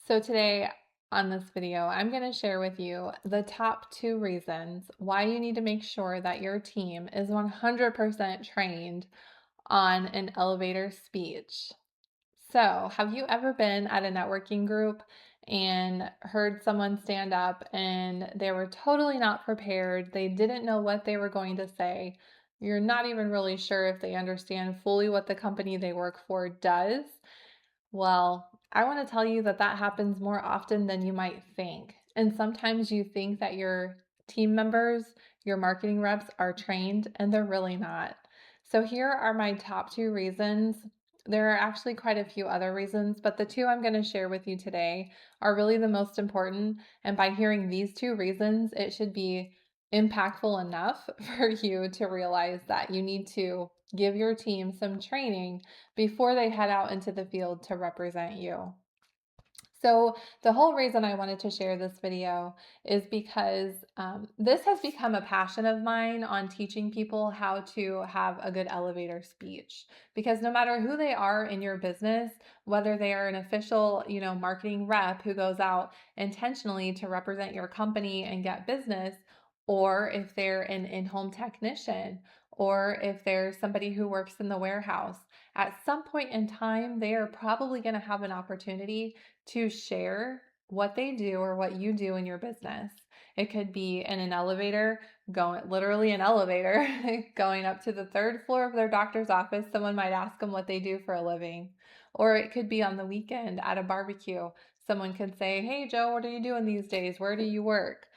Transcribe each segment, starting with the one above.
So today on this video, I'm going to share with you the top 2 reasons why you need to make sure that your team is 100% trained on an elevator speech. So, have you ever been at a networking group and heard someone stand up and they were totally not prepared? They didn't know what they were going to say. You're not even really sure if they understand fully what the company they work for does. Well, I want to tell you that that happens more often than you might think. And sometimes you think that your team members, your marketing reps are trained, and they're really not. So here are my top 2 reasons. There are actually quite a few other reasons, but the 2 I'm going to share with you today are really the most important. And by hearing these 2 reasons, it should be impactful enough for you to realize that you need to give your team some training before they head out into the field to represent you. So, the whole reason I wanted to share this video is because this has become a passion of mine on teaching people how to have a good elevator speech. Because no matter who they are in your business, whether they are an official, marketing rep who goes out intentionally to represent your company and get business, or if they're an in home technician, or if there's somebody who works in the warehouse, at some point in time, they are probably going to have an opportunity to share what they do or what you do in your business. It could be in an elevator, going literally an elevator, going up to the 3rd floor of their doctor's office. Someone might ask them what they do for a living. Or it could be on the weekend at a barbecue. Someone could say, "Hey, Joe, what are you doing these days? Where do you work?"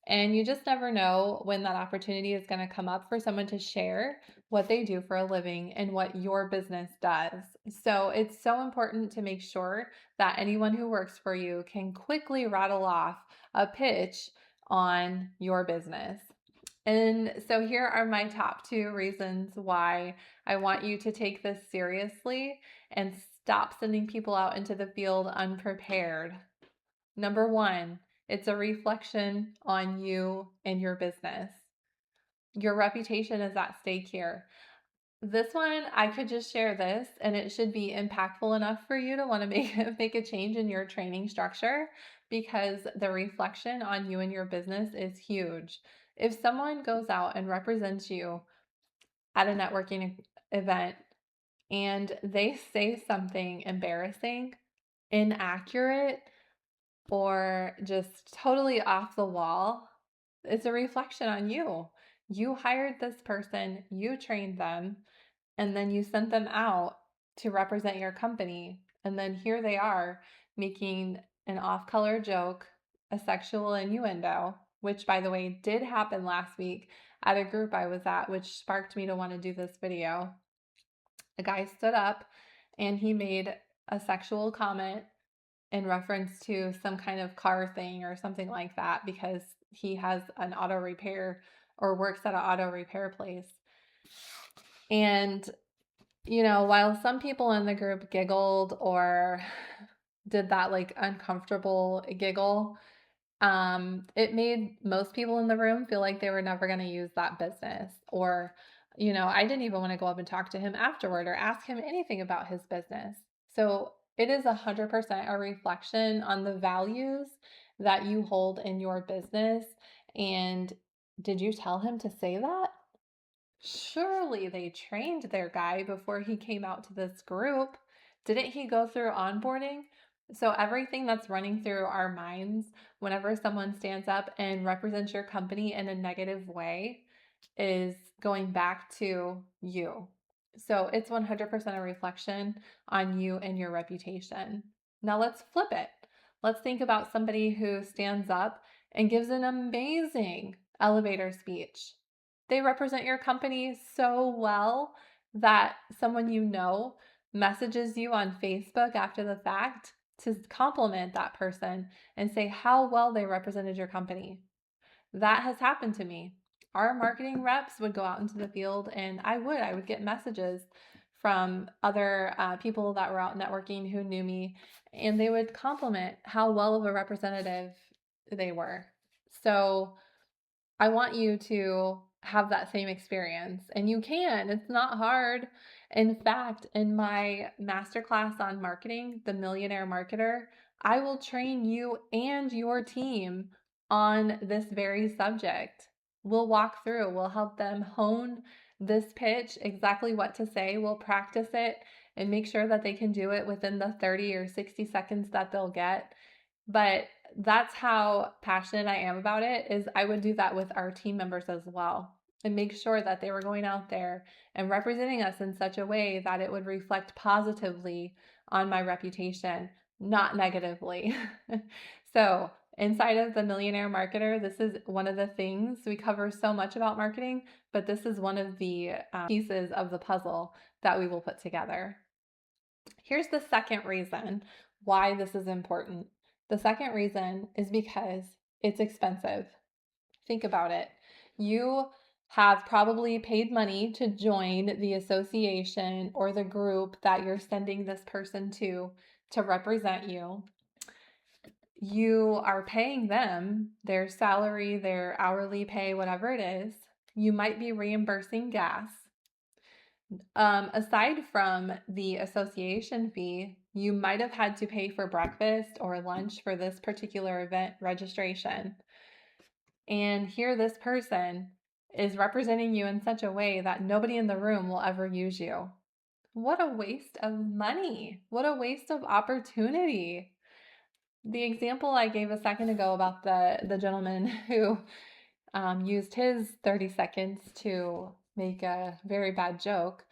And you just never know when that opportunity is going to come up for someone to share what they do for a living and what your business does. So it's so important to make sure that anyone who works for you can quickly rattle off a pitch on your business. And so here are my top 2 reasons why I want you to take this seriously and stop sending people out into the field unprepared. Number 1, it's a reflection on you and your business. Your reputation is at stake here. This one, I could just share this and it should be impactful enough for you to want to make a change in your training structure because the reflection on you and your business is huge. If someone goes out and represents you at a networking event and they say something embarrassing, inaccurate, or just totally off the wall, it's a reflection on you. You hired this person, you trained them, and then you sent them out to represent your company. And then here they are making an off color joke, a sexual innuendo, which, by the way, did happen last week at a group I was at, which sparked me to want to do this video. A guy stood up and he made a sexual comment in reference to some kind of car thing or something like that because he has an auto repair or works at an auto repair place. And, while some people in the group giggled or did that like uncomfortable giggle, it made most people in the room feel like they were never going to use that business. Or, I didn't even want to go up and talk to him afterward or ask him anything about his business. So it is 100% a reflection on the values that you hold in your business. And did you tell him to say that? Surely they trained their guy before he came out to this group. Didn't he go through onboarding? So, everything that's running through our minds whenever someone stands up and represents your company in a negative way is going back to you. So, it's 100% a reflection on you and your reputation. Now, let's flip it. Let's think about somebody who stands up and gives an amazing elevator speech. They represent your company so well that someone messages you on Facebook after the fact to compliment that person and say how well they represented your company. That has happened to me. Our marketing reps would go out into the field and I would get messages from other people that were out networking who knew me, and they would compliment how well of a representative they were. So I want you to have that same experience, and you can. It's not hard. In fact, in my masterclass on marketing, The Millionaire Marketer, I will train you and your team on this very subject. We'll walk through, we'll help them hone this pitch, exactly what to say. We'll practice it and make sure that they can do it within the 30 or 60 seconds that they'll get. But that's how passionate I am about it, is I would do that with our team members as well, and make sure that they were going out there and representing us in such a way that it would reflect positively on my reputation, not negatively. So, inside of the Millionaire Marketer, this is one of the things we cover so much about marketing, but this is one of the pieces of the puzzle that we will put together. Here's the second reason why this is important. The second reason is because it's expensive. Think about it. You have probably paid money to join the association or the group that you're sending this person to represent you. You are paying them their salary, their hourly pay, whatever it is. You might be reimbursing gas. Aside from the association fee, you might have had to pay for breakfast or lunch for this particular event registration. And here, this person is representing you in such a way that nobody in the room will ever use you. What a waste of money! What a waste of opportunity! The example I gave a second ago about the gentleman who used his 30 seconds to make a very bad joke.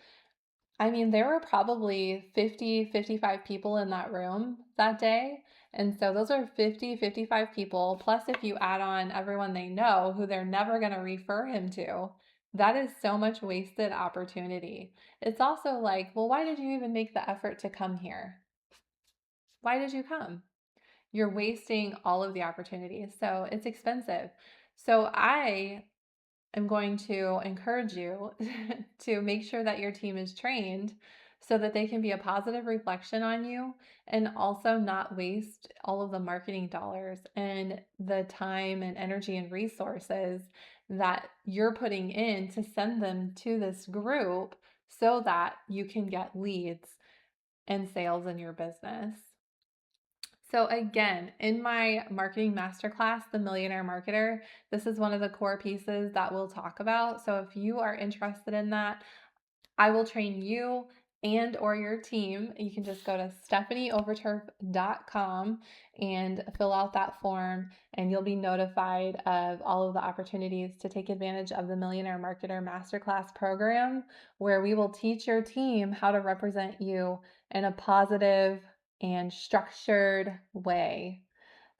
I mean, there were probably 50, 55 people in that room that day. And so those are 50, 55 people. Plus, if you add on everyone they know who they're never going to refer him to, that is so much wasted opportunity. It's also like, well, why did you even make the effort to come here? Why did you come? You're wasting all of the opportunities. So it's expensive. So I am going to encourage you to make sure that your team is trained so that they can be a positive reflection on you, and also not waste all of the marketing dollars and the time and energy and resources that you're putting in to send them to this group so that you can get leads and sales in your business. So again, in my marketing masterclass, The Millionaire Marketer, this is one of the core pieces that we'll talk about. So if you are interested in that, I will train you and or your team. You can just go to stephanieoverturf.com and fill out that form, and you'll be notified of all of the opportunities to take advantage of the Millionaire Marketer Masterclass program, where we will teach your team how to represent you in a positive and structured way.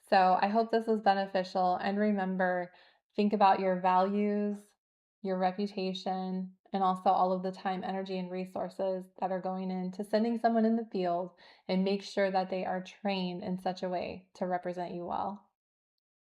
So I hope this was beneficial. And remember, think about your values, your reputation, and also all of the time, energy, and resources that are going into sending someone in the field, and make sure that they are trained in such a way to represent you well.